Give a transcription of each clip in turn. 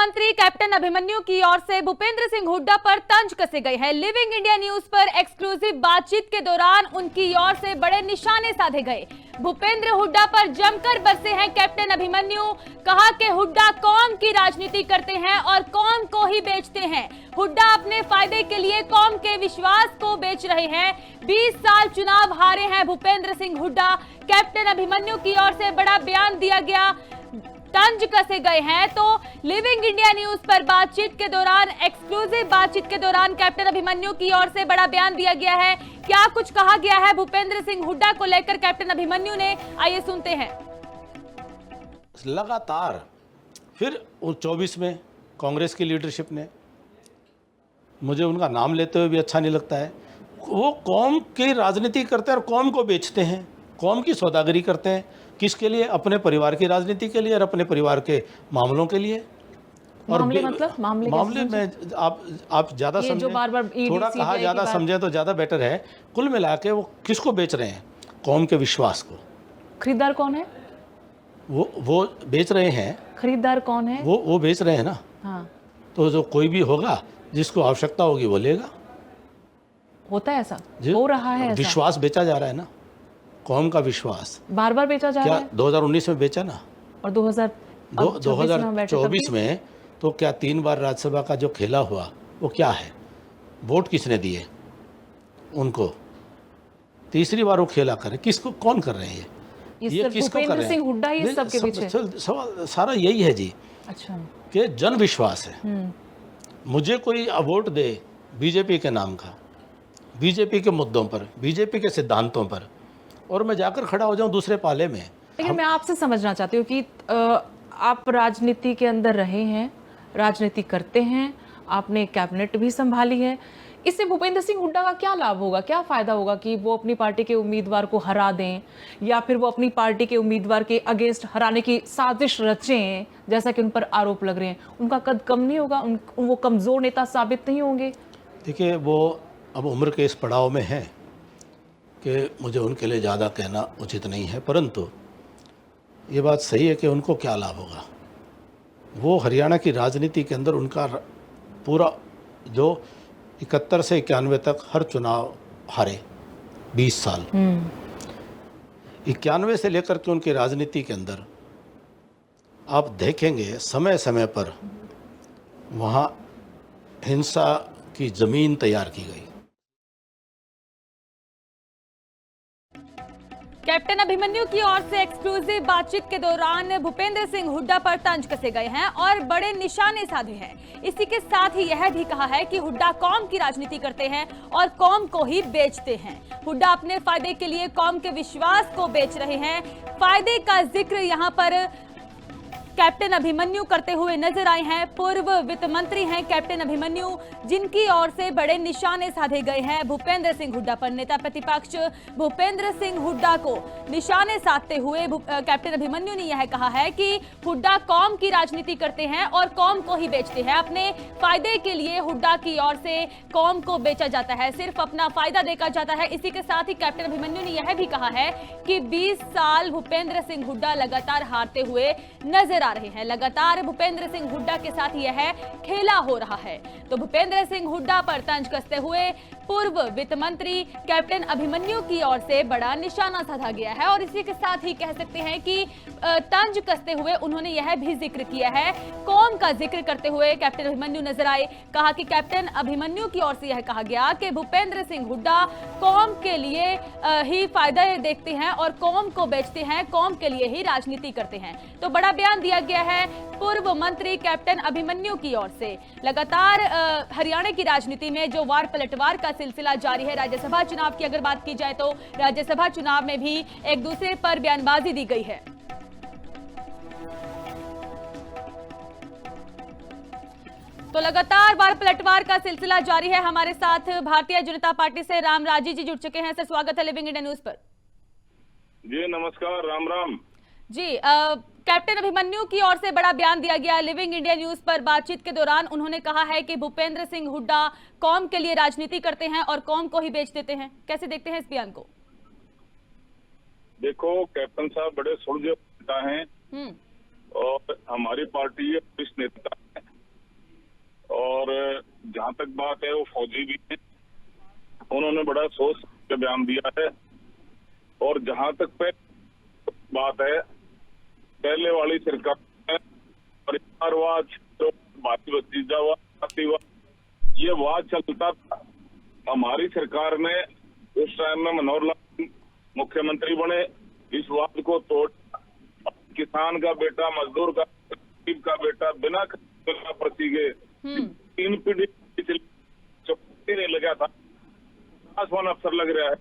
मंत्री कैप्टन अभिमन्यु की ओर से भूपेंद्र सिंह हुड्डा पर तंज कसे गए हैं। लिविंग इंडिया न्यूज पर एक्सक्लूसिव बातचीत के दौरान उनकी ओर से बड़े निशाने साधे गए। भूपेंद्र हुड्डा पर जमकर बरसे हैं कैप्टन अभिमन्यु। कहा कि हुड्डा कौम की राजनीति करते हैं और कौम को ही बेचते हैं। हुड्डा अपने फायदे के लिए कौम के विश्वास को बेच रहे हैं। 20 साल चुनाव हारे हैं भूपेंद्र सिंह हुड्डा। कैप्टन अभिमन्यु की ओर से बड़ा बयान दिया गया, तंज कसे गए हैं। तो लिविंग इंडिया न्यूज पर बातचीत के दौरान, एक्सक्लूसिव बातचीत के दौरान कैप्टन अभिमन्यु की ओर से बड़ा बयान दिया गया है। क्या कुछ कहा गया है भूपेंद्र सिंह हुड्डा को लेकर कैप्टन अभिमन्यु ने, आइए सुनते हैं। लगातार फिर 24 में कांग्रेस की लीडरशिप ने, मुझे उनका नाम लेते हुए भी अच्छा नहीं लगता है, वो कौम की राजनीति करते हैं और कौम को बेचते हैं, कौम की सौदागरी करते हैं। किसके लिए? अपने परिवार की राजनीति के लिए और अपने परिवार के मामलों के लिए। और मामले में आप ज्यादा समझें, थोड़ा कहा ज्यादा समझें तो ज्यादा बेटर है। कुल मिला के वो किसको बेच रहे हैं? कौम के विश्वास को। खरीदार कौन है? वो बेच रहे हैं। खरीदार कौन है? वो बेच रहे हैं ना। हाँ। तो जो कोई भी होगा जिसको आवश्यकता होगी वो लेगा। होता है ऐसा, हो रहा है ऐसा। विश्वास बेचा जा रहा है ना, कौम का विश्वास बार बार बेचा जा रहा है। 2019 में बेचा ना, और 2024 में तो क्या 3 बार राज्यसभा का जो खेला हुआ वो क्या है? वोट किसने दिए उनको? तीसरी बार वो खेला करे, किसको, कौन कर रहे हैं ये किसको कर रहे हैं? सिंह हुड्डा ही सबके पीछे सवाल सारा यही है जी। अच्छा, कि जन विश्वास है। मुझे कोई वोट दे बीजेपी के नाम का, बीजेपी के मुद्दों पर, बीजेपी के सिद्धांतों पर, और मैं जाकर खड़ा हो जाऊं दूसरे पाले में। लेकिन मैं आपसे समझना चाहती हूँ कि आप राजनीति के अंदर रहे हैं, राजनीति करते हैं, आपने कैबिनेट भी संभाली है। इससे भूपेंद्र सिंह हुड्डा का क्या लाभ होगा, क्या फायदा होगा कि वो अपनी पार्टी के उम्मीदवार को हरा दें, या फिर वो अपनी पार्टी के उम्मीदवार के अगेंस्ट हराने की साजिश रचें, जैसा कि उन पर आरोप लग रहे हैं? उनका कद कम नहीं होगा? वो कमजोर नेता साबित नहीं होंगे? देखिए, वो अब उम्र के इस पड़ाव में है कि मुझे उनके लिए ज़्यादा कहना उचित नहीं है, परंतु ये बात सही है कि उनको क्या लाभ होगा। वो हरियाणा की राजनीति के अंदर उनका पूरा जो 71 से 91 तक हर चुनाव हारे, 20 साल, 91 से लेकर के उनकी राजनीति के अंदर आप देखेंगे समय समय पर वहाँ हिंसा की ज़मीन तैयार की गई। कैप्टन अभिमन्यु की ओर से एक्सक्लूसिव बातचीत के दौरान भूपेंद्र सिंह हुड्डा पर तंज कसे गए हैं और बड़े निशाने साधे हैं। इसी के साथ ही यह भी कहा है कि हुड्डा कौम की राजनीति करते हैं और कौम को ही बेचते हैं। हुड्डा अपने फायदे के लिए कौम के विश्वास को बेच रहे हैं। फायदे का जिक्र यहां पर कैप्टन अभिमन्यु करते हुए नजर आए हैं। पूर्व वित्त मंत्री हैं कैप्टन अभिमन्यु, जिनकी ओर से बड़े निशाने साधे गए हैं भूपेंद्र सिंह हुड्डा पर। नेता प्रतिपक्ष भूपेंद्र सिंह हुड्डा को निशाने साधते हुए कैप्टन अभिमन्यु ने यह कहा है कि हुड्डा कौम की राजनीति करते हैं और कौम को ही बेचते हैं। अपने फायदे के लिए हुड्डा की ओर से कौम को बेचा जाता है, सिर्फ अपना फायदा देखा जाता है। इसी के साथ ही कैप्टन अभिमन्यु ने यह भी कहा है कि 20 साल भूपेंद्र सिंह हुड्डा लगातार हारते हुए नजर आ रहे हैं। लगातार भूपेंद्र सिंह हुड्डा के साथ यह खेला हो रहा है। तो भूपेंद्र सिंह हुड्डा पर तंज कसते हुए पूर्व वित्त मंत्री कैप्टन अभिमन्यु की ओर से बड़ा निशाना साधा गया है। और इसी के साथ ही कह सकते हैं कि तंज कसते हुए उन्होंने यह भी जिक्र किया है, कौम का जिक्र करते हुए कैप्टन अभिमन्यु नजर आए। कहा कि कैप्टन अभिमन्यु की ओर से यह कहा गया कि भूपेंद्र सिंह हुड्डा कौम के लिए ही फायदा देखते हैं और कौम को बेचते हैं, कौम के लिए ही राजनीति करते हैं। तो बड़ा बयान दिया गया है पूर्व मंत्री कैप्टन अभिमन्यु की ओर से। लगातार हरियाणा की राजनीति में जो वार पलटवार का सिलसिला जारी है। राज्यसभा चुनाव की अगर बात की जाए तो राज्यसभा चुनाव में भी एक दूसरे पर बयानबाजी दी गई है। तो लगातार वार पलटवार का सिलसिला जारी है। हमारे साथ भारतीय जनता पार्टी से राम राजी जी जुड़ चुके हैं। सर, स्वागत है लिविंग इंडिया न्यूज पर। जी नमस्कार, राम राम जी। कैप्टन अभिमन्यु की ओर से बड़ा बयान दिया गया लिविंग इंडिया न्यूज पर। बातचीत के दौरान उन्होंने कहा है कि भूपेंद्र सिंह हुड्डा कौम के लिए राजनीति करते हैं और कौम को ही बेच देते हैं। कैसे देखते हैं इस बयान को? देखो, कैप्टन साहब बड़े सुलझे नेता हैं और हमारी पार्टी वरिष्ठ नेता है। फौजी भी हैं। उन्होंने बड़ा सोच के बयान दिया है। और जहां तक बात है, पहले वाली सरकार में परिवारवाद, भाई भतीजावाद, ये वाद चलता था। हमारी सरकार ने उस टाइम में मनोहर लाल मुख्यमंत्री बने, इस वाद को तोड़ किसान का बेटा, मजदूर का, गरीब का बेटा बिना प्रसीगे 3 पीढ़ी चौकी नहीं लगा था। आसमान अफसर लग रहा है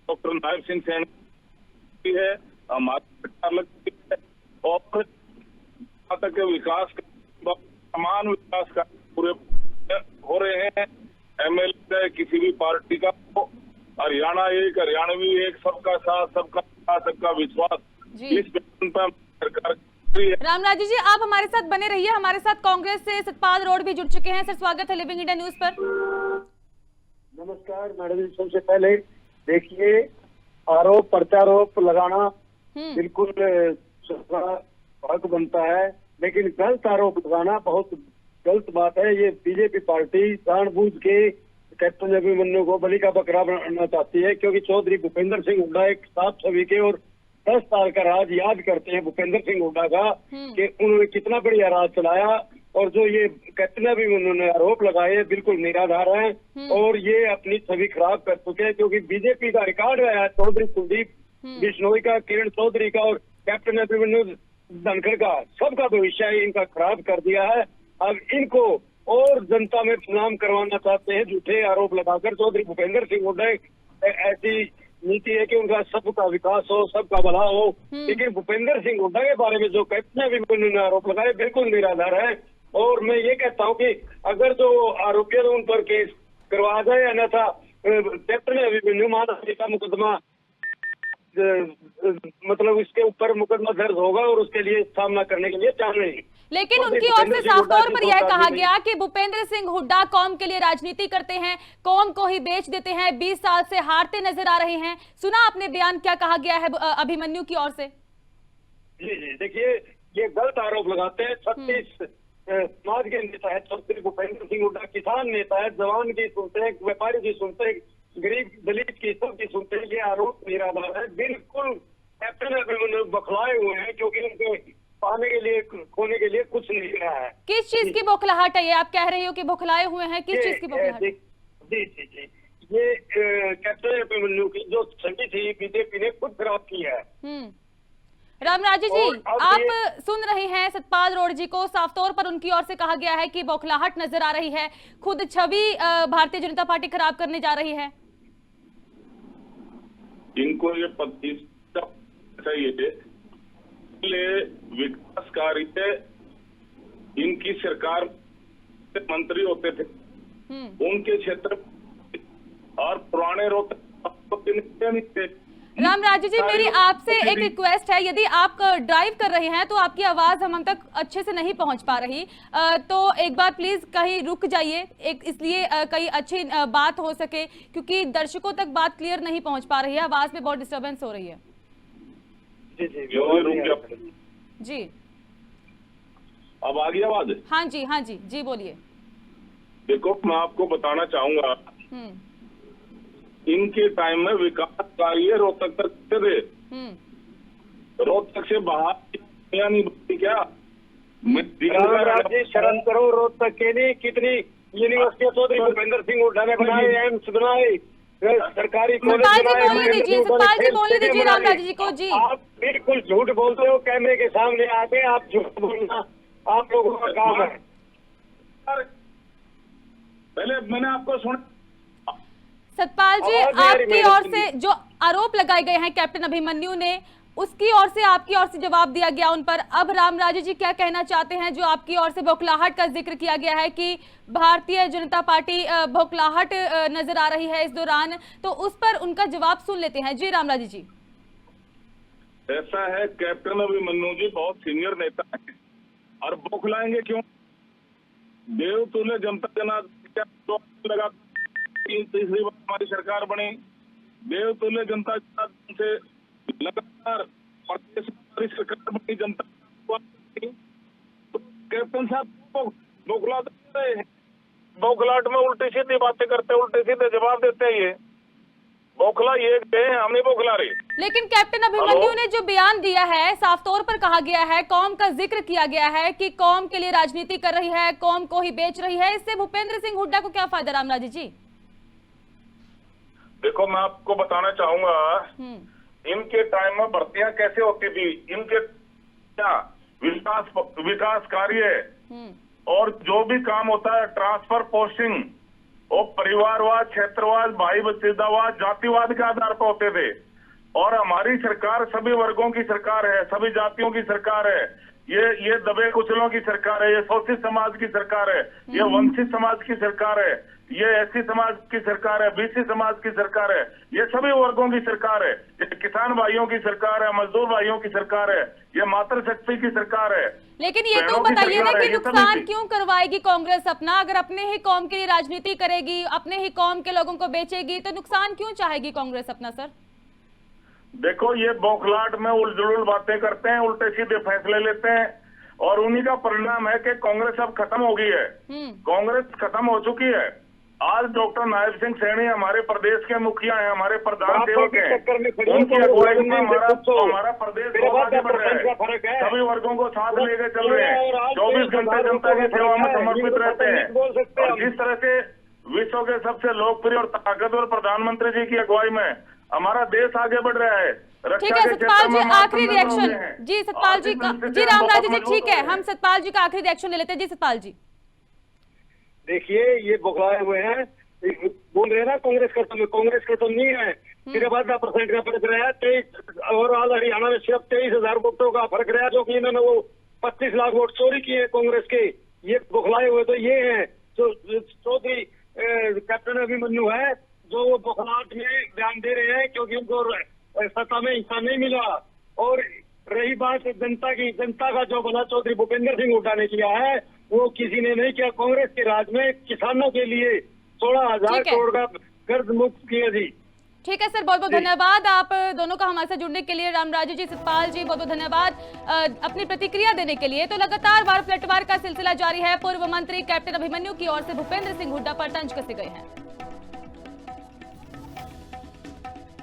डॉक्टर नायब सिंह सैनी है, हमारी सरकार लगती है। और तक विकास का समान विकास का पूरे हो रहे हैं। एमएलए किसी भी पार्टी का हो, हरियाणा एक, हरियाणवी एक, सबका साथ, सबका साथ, सबका विश्वास, इस पर सरकार। रामराजी जी, आप हमारे साथ बने रहिए। हमारे साथ कांग्रेस से सतपाल रोड भी जुड़ चुके हैं। सर, स्वागत है लिविंग इंडिया न्यूज पर। नमस्कार मैडम जी। सबसे पहले देखिए, आरोप प्रत्यारोप लगाना बिल्कुल हक बनता है, लेकिन गलत आरोप लगाना बहुत गलत बात है। ये बीजेपी पार्टी जानबूझ के कैप्टन अभिमन्यु को बलि का बकरा बनाना चाहती है, क्योंकि चौधरी भूपेंद्र सिंह हुड्डा एक साफ छवि के और 10 साल का राज याद करते हैं भूपेंद्र सिंह हुड्डा का, कि उन्होंने कितना बढ़िया राज चलाया। और जो ये कैप्टन अभिमन्यु ने आरोप लगाए बिल्कुल निराधार हैं और ये अपनी छवि खराब कर चुके हैं, क्योंकि बीजेपी का रिकॉर्ड है चौधरी कुलदीप बिश्नोई का, किरण चौधरी का और कैप्टन अभिमन्यु धनखड़ का, सबका भविष्य इनका खराब कर दिया है। अब इनको और जनता में सुनाम करवाना चाहते हैं झूठे आरोप लगाकर। चौधरी भूपेंद्र सिंह हुड्डा ऐसी नीति है कि उनका सबका विकास हो, सबका भला हो, लेकिन भूपेंद्र सिंह हुड्डा के बारे में जो कैप्टन अभिमन्यु ने आरोप लगाए बिल्कुल निराधार है। और मैं ये कहता हूँ कि अगर जो आरोपी है उन पर केस करवा जाए, अन्यथा कैप्टन अभिमन्यु मानहानि का मुकदमा मतलब इसके ऊपर मुकदमा दर्ज होगा और उसके लिए सामना करने के लिए तैयार नहीं। लेकिन उनकी ओर से साफ तौर पर यह कहा गया कि भूपेंद्र सिंह हुड्डा कौम के लिए राजनीति करते हैं, कौम को ही बेच देते हैं, 20 साल से हारते नजर आ रहे हैं। सुना आपने बयान, क्या कहा गया है अभिमन्यु की ओर से? जी जी, देखिए, ये गलत आरोप लगाते हैं। 36 समाज के नेता है चौधरी भूपेंद्र सिंह हुड्डा, किसान नेता है, जवान की सुनते हैं, व्यापारी की सुनते हैं, गरीब दलित की सबकी सुनते हैं। ये आरोप निराधार है, बिल्कुल कैप्टन अभिमन्यु बखलाए हुए हैं, क्योंकि उनके पाने के लिए खोने के लिए कुछ नहीं रहा है। किस चीज की बौखलाहट है ये? आप कह रहे हो कि बौखलाए हुए हैं, किस चीज की बौखलाहट? जी जी जी, ये कैप्टन अभिमन्यु की जो छवि थी बीजेपी ने खुद खराब की है। रामराजी जी, आप सुन रहे हैं सतपाल रोड जी को। साफ तौर पर उनकी ओर से कहा गया है कि बौखलाहट नजर आ रही है, खुद छवि भारतीय जनता पार्टी खराब करने जा रही है। इनको ये चाहिए विकास कार्य, इनकी सरकार मंत्री होते थे उनके क्षेत्र और पुराने रोहतक। रामराजी जी, मेरी आपसे एक रिक्वेस्ट है, यदि आप ड्राइव कर रहे हैं तो आपकी आवाज हम तक अच्छे से नहीं पहुंच पा रही, तो एक बार प्लीज कहीं रुक जाइए, इसलिए कहीं अच्छी बात हो सके, क्योंकि दर्शकों तक बात क्लियर नहीं पहुंच पा रही है, आवाज में बहुत डिस्टर्बेंस हो रही है। जी जी जी, अब आ गई आवाज? हाँ जी, हाँ जी, जी बोलिए। देखो, मैं आपको बताना चाहूंगा, इनके टाइम में विकास कार्य रोहतक तक थे, रोहतक से बाहर नहीं बनती क्या? राज्य शरण करो, रोहतक के लिए कितनी यूनिवर्सिटी चौधरी भूपेंद्र सिंह हुड्डा ने बनाए, एम्स बनाए, सरकारी कॉलेज बनाए। सतपाल जी बोलने दीजिए रामराजी जी को। जी, आप बिल्कुल झूठ बोलते हो, कैमरे के सामने आके आप झूठ बोलना आप लोगों का काम है। पहले मैंने आपको सुना। सतपाल जी, आपकी ओर से जो आरोप लगाए गए हैं कैप्टन अभिमन्यु ने, उसकी ओर से आपकी ओर से जवाब दिया गया उन पर। अब रामराजी जी क्या कहना चाहते हैं? जो आपकी ओर से बौखलाहट का जिक्र किया गया है कि भारतीय जनता पार्टी बौखलाहट नजर आ रही है इस दौरान, तो उस पर उनका जवाब सुन लेते हैं। जी रामराजी जी। ऐसा है, कैप्टन अभिमन्यु जी बहुत सीनियर नेता है और बौखलाएंगे क्यों? देवतुल्य जनता जनार्दन लगा, तीसरी बार हमारी सरकार बनी, देवतुल्य जनता जनार्दन से लगातार सरकार बनी, जनता तो कैप्टन साहब बौखला रहे हैं। बौखलाहट में उल्टी सीधी बातें करते, उल्टे सीधे जवाब देते हैं। ये बौखला ये हैं, हम नहीं बौखला रहे। लेकिन कैप्टन अभिमन्यु ने जो बयान दिया है, साफ तौर पर कहा गया है, कौम का जिक्र किया गया है कि कौम के लिए राजनीति कर रही है, कौम को ही बेच रही है, इससे भूपेंद्र सिंह हुड्डा को क्या फायदा? रामराजी जी देखो, मैं आपको बताना चाहूंगा, इनके टाइम में भर्तियां कैसे होती थी, इनके क्या विकास कार्य और जो भी काम होता है, ट्रांसफर, पोस्टिंग, वो परिवारवाद, क्षेत्रवाद, भाई बंधुवाद, जातिवाद के आधार पर होते थे। और हमारी सरकार सभी वर्गों की सरकार है, सभी जातियों की सरकार है। ये दबे कुचलों की सरकार है, ये शोषित समाज की सरकार है, ये वंचित समाज की सरकार है, ये एससी समाज की सरकार है, बीसी समाज की सरकार है, ये सभी वर्गों की सरकार है, ये किसान भाइयों की सरकार है, मजदूर भाइयों की सरकार है, ये मातृशक्ति की सरकार है। लेकिन ये तो बताइए ना कि नुकसान क्यों करवाएगी कांग्रेस अपना? अगर अपने ही कौम के लिए राजनीति करेगी, अपने ही कौम के लोगों को बेचेगी, तो नुकसान क्यों चाहेगी कांग्रेस अपना? सर देखो, ये बौखलाहट में उलझुल बातें करते हैं, उल्टे सीधे फैसले लेते हैं, और उन्हीं का परिणाम है कि कांग्रेस अब खत्म हो गई है। कांग्रेस खत्म हो चुकी है। आज डॉक्टर नायब सिंह सैनी हमारे प्रदेश के मुखिया हैं, हमारे प्रधान सेवक हैं, उनकी अगुवाई में हमारा प्रदेश बहुत आगे बढ़ रहा है। सभी वर्गों को साथ लेकर चल रहे हैं, 24 घंटे जनता की सेवा में समर्पित रहते हैं। और जिस तरह से विश्व के सबसे लोकप्रिय और ताकतवर प्रधानमंत्री जी की अगुवाई में हमारा देश आगे बढ़ रहा है। ठीक है सतपाल जी, आखिरी रिएक्शन जी सतपाल जी का। जी रामराज जी, ठीक है, हम सतपाल जी का आखिरी रिएक्शन ले लेते हैं। जी सतपाल जी, देखिए, ये बौखलाए हुए हैं, बोल रहे हैं ना कांग्रेस खत्म है। कांग्रेस खत्म नहीं है, सिर्फ 10% का फर्क रहा है। 23 ओवरऑल हरियाणा में सिर्फ 23,000 वोटों का फर्क रहा, जो कि इन्होंने वो 25 लाख वोट चोरी किए कांग्रेस के। ये बौखलाए हुए तो ये हैं जो चौधरी कैप्टन अभिमन्यु है, जो वो बौखलाहट में बयान दे रहे हैं क्योंकि उनको सत्ता में हिस्सा नहीं मिला। और रही बात जनता की, जनता का जो भला चौधरी भूपेंद्र सिंह हुड्डा ने किया है, वो किसी ने नहीं किया। कांग्रेस के राज में किसानों के लिए 16,000 करोड़ का कर्ज मुक्त किया जी। ठीक है सर, बहुत बहुत धन्यवाद आप दोनों का हमारे साथ जुड़ने के लिए। रामराजी जी, सतपाल जी, बहुत बहुत धन्यवाद अपनी प्रतिक्रिया देने के लिए। तो लगातार वार पलटवार का सिलसिला जारी है। पूर्व मंत्री कैप्टन अभिमन्यु की ओर से भूपेंद्र सिंह हुड्डा पर तंज कसे गए हैं।